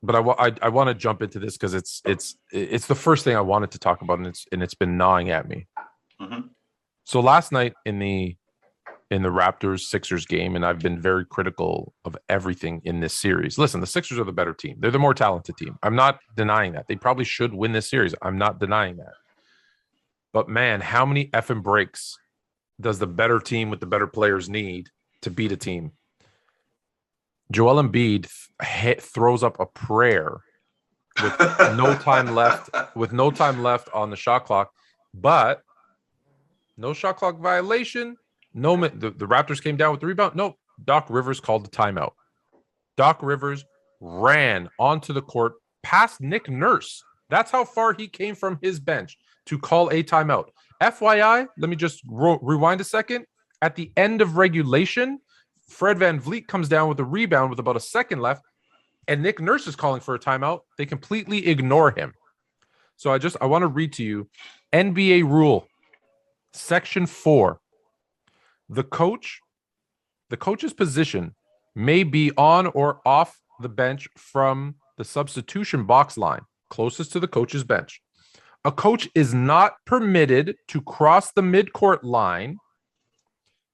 but I want to jump into this because it's the first thing I wanted to talk about, and it's been gnawing at me. Mm-hmm. So last night in the Raptors Sixers game, and I've been very critical of everything in this series. Listen, the Sixers are the better team. They're the more talented team. I'm not denying that. They probably should win this series. I'm not denying that. But man, how many effing breaks does the better team with the better players need to beat a team? Joel Embiid throws up a prayer with no time left on the shot clock, but no shot clock violation. No, the Raptors came down with the rebound. No, Doc Rivers called the timeout. Doc Rivers ran onto the court past Nick Nurse. That's how far he came from his bench to call a timeout. FYI, let me just rewind a second. At the end of regulation, Fred VanVleet comes down with a rebound with about a second left, and Nick Nurse is calling for a timeout. They completely ignore him. So I want to read to you NBA rule, section 4. The coach's position may be on or off the bench from the substitution box line closest to the coach's bench. A coach is not permitted to cross the midcourt line,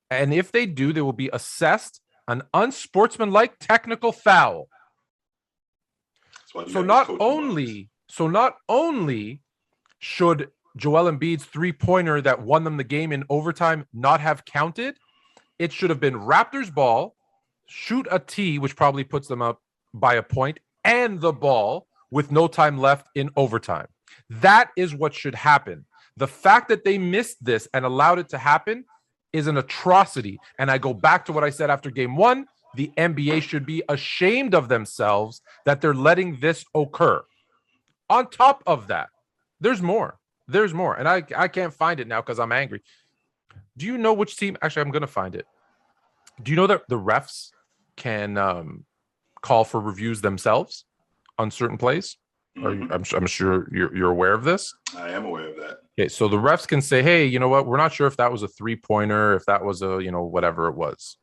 and if they do, they will be assessed an unsportsmanlike technical foul. So not only should Joel Embiid's three-pointer that won them the game in overtime not have counted, it should have been Raptors ball, shoot a T, which probably puts them up by a point, and the ball with no time left in overtime. That is what should happen. The fact that they missed this and allowed it to happen is an atrocity. And I go back to what I said after game 1. The NBA should be ashamed of themselves that they're letting this occur. On top of that, there's more. And I can't find it now because I'm angry. Do you know which team? Actually, I'm going to find it. Do you know that the refs can call for reviews themselves on certain plays? Mm-hmm. I'm sure you're aware of this. I am aware of that. Okay, so the refs can say, hey, you know what? We're not sure if that was a three-pointer, if that was a, whatever it was.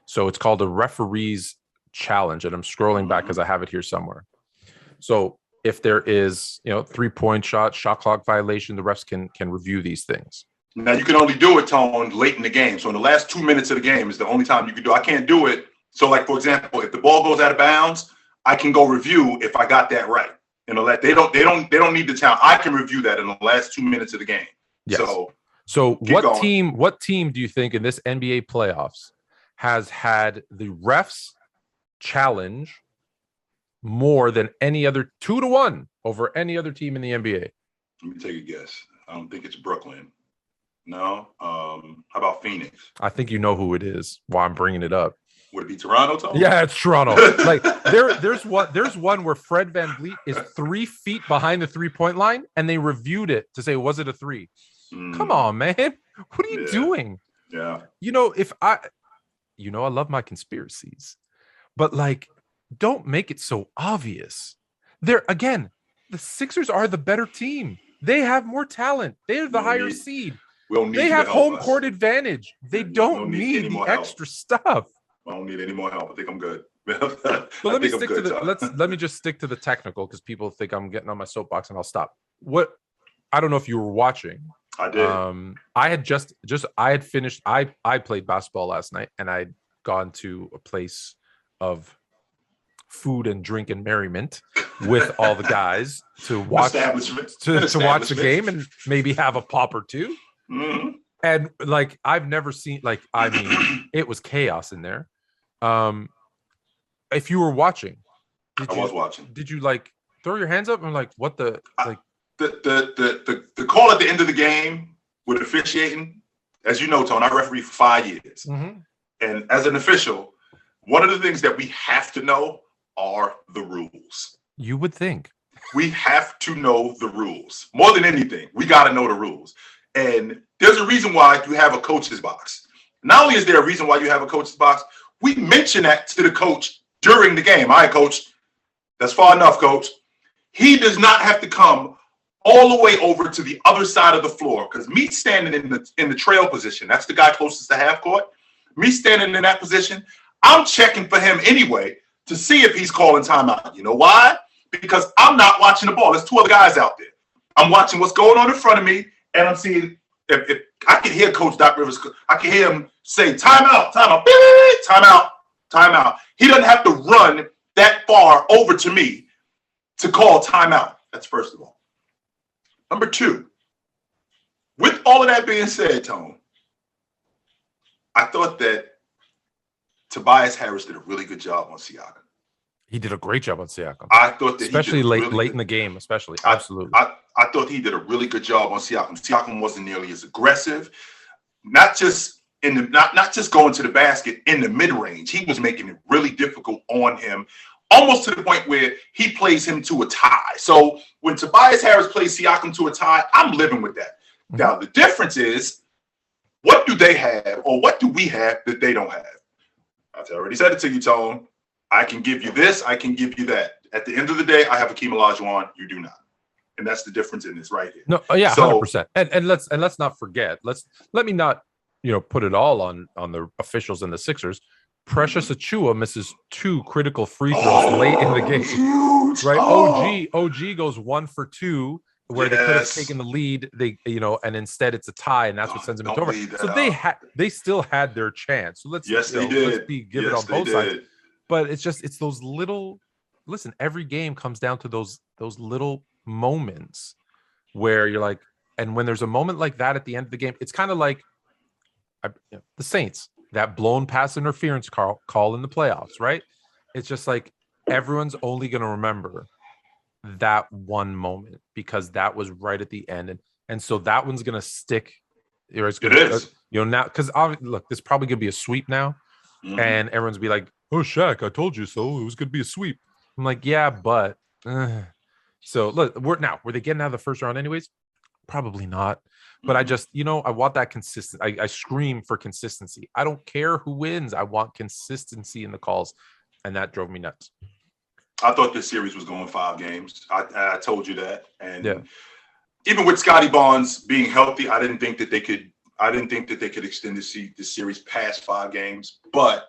So it's called a referee's challenge. And I'm scrolling back because I have it here somewhere. So if there is, 3-point shot clock violation, the refs can review these things. Now, you can only do it, Tone, late in the game. So in the last 2 minutes of the game is the only time you can do it. I can't do it. So, like, for example, if the ball goes out of bounds, I can go review if I got that right. They don't need the time. I can review that in the last 2 minutes of the game. Yes. So what team do you think in this NBA playoffs has had the refs challenge more than any other 2-1 over any other team in the NBA? Let me take a guess. I don't think it's Brooklyn. No. How about Phoenix? I think you know who it is. Why I'm bringing it up. Would it be Toronto, Tom? Yeah, it's Toronto. Like there's one where Fred VanVleet is 3 feet behind the 3-point line, and they reviewed it to say, was it a 3? Come on, man. What are you doing? Yeah. I love my conspiracies, but don't make it so obvious. The Sixers are the better team. They have more talent. They're the higher seed. They have home court advantage. They don't need the extra stuff. I don't need any more help. I think I'm good. But let me just stick to the technical because people think I'm getting on my soapbox, and I'll stop. I don't know if you were watching. I did. I had finished. I played basketball last night, and I'd gone to a place of food and drink and merriment with all the guys to watch to watch the game and maybe have a pop or two. Mm-hmm. And I've never seen it was chaos in there. If you were watching, I was watching. Did you throw your hands up and what the the call at the end of the game with officiating? As you know, Tone, I refereed for 5 years, and as an official, one of the things that we have to know are the rules. You would think we have to know the rules more than anything. We got to know the rules, and there's a reason why you have a coach's box. Not only is there a reason why you have a coach's box, we mention that to the coach during the game. All right, coach, that's far enough, coach. He does not have to come all the way over to the other side of the floor, because me standing in the trail position, that's the guy closest to half court, me standing in that position, I'm checking for him anyway to see if he's calling timeout. You know why? Because I'm not watching the ball. There's two other guys out there. I'm watching what's going on in front of me, and I'm seeing if I can hear Coach Doc Rivers. I can hear him say timeout, timeout, timeout, timeout. He doesn't have to run that far over to me to call timeout. That's first of all. Number two, with all of that being said, Tone, I thought that Tobias Harris did a really good job on Siakam. He did a great job on Siakam. I thought that especially late in the game, especially. Absolutely. I thought he did a really good job on Siakam. Siakam wasn't nearly as aggressive. Not just going to the basket in the mid-range. He was making it really difficult on him, almost to the point where he plays him to a tie. So when Tobias Harris plays Siakam to a tie, I'm living with that. Mm-hmm. Now, the difference is, what do they have or what do we have that they don't have? I've already said it to you, Tone. I can give you this. I can give you that. At the end of the day, I have Hakeem Olajuwon. You do not. And that's the difference in this right here. No, yeah, 100%. And let's not forget. Let me not put it all on the officials and the Sixers. Precious Achiuwa misses 2 critical free throws late in the game. Huge. Right? OG goes 1 for 2 where they could have taken the lead. And instead it's a tie, and that's what sends them into over. So they still had their chance. So let's give it on both sides. But it's those little. Listen, every game comes down to those little moments where you're like, and when there's a moment like that at the end of the game, it's kind of like the Saints, that blown pass interference call in the playoffs, right? It's just like everyone's only going to remember that one moment because that was right at the end, and so that one's going to stick. It's going to, now, because look, this probably going to be a sweep now, and everyone's be like, "Oh, Shaq, I told you so. It was going to be a sweep." I'm like, yeah, but so look, were they getting out of the first round anyways? Probably not. But I just, I want that consistent. I scream for consistency. I don't care who wins. I want consistency in the calls, and that drove me nuts. I thought this series was going 5 games. I told you that, and even with Scotty Barnes being healthy, I didn't think that they could extend this series past 5 games, but.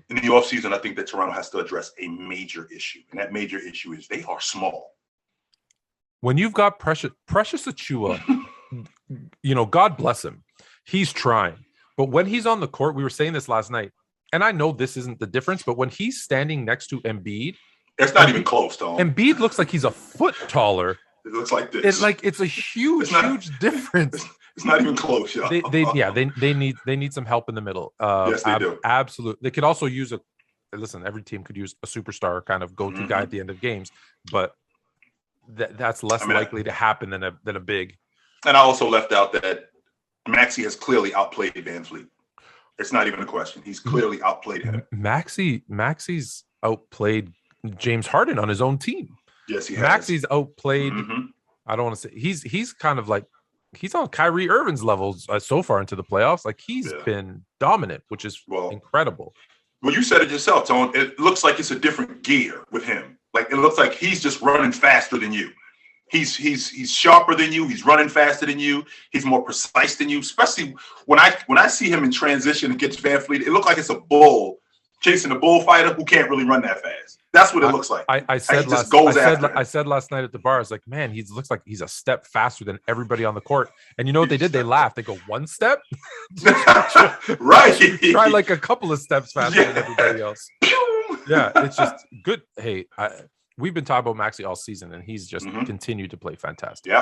In the offseason, I think that Toronto has to address a major issue, and that major issue is they are small. When you've got Precious Achiuwa, God bless him. He's trying. But when he's on the court, we were saying this last night, and I know this isn't the difference, but when he's standing next to Embiid, it's not even close, Tom. Embiid looks like he's a foot taller. It looks like this. It's a huge difference. It's not even close, y'all. They need some help in the middle. Yes, they do. Absolutely. They could also use every team could use a superstar kind of go-to guy at the end of games, but that's less likely to happen than a big. And I also left out that Maxey has clearly outplayed Van Fleet. It's not even a question. He's clearly outplayed him. Maxey's outplayed James Harden on his own team. Yes, he has. Maxey's outplayed. I don't want to say he's kind of like. He's on Kyrie Irving's levels so far into the playoffs. Like he's been dominant, which is incredible. Well, you said it yourself, Tone. It looks like it's a different gear with him. Like it looks like he's just running faster than you. He's sharper than you. He's running faster than you. He's more precise than you. Especially when I see him in transition against Van Fleet, it looks like it's a bull chasing a bullfighter who can't really run that fast. That's what it looks like. I said last night at the bar, I was like, man, he looks like he's a step faster than everybody on the court. And you know what they did? They laughed. They go, 1 step? Right. Try like a couple of steps faster than everybody else. Yeah, it's just good. Hey, we've been talking about Maxey all season, and he's just continued to play fantastic. Yeah.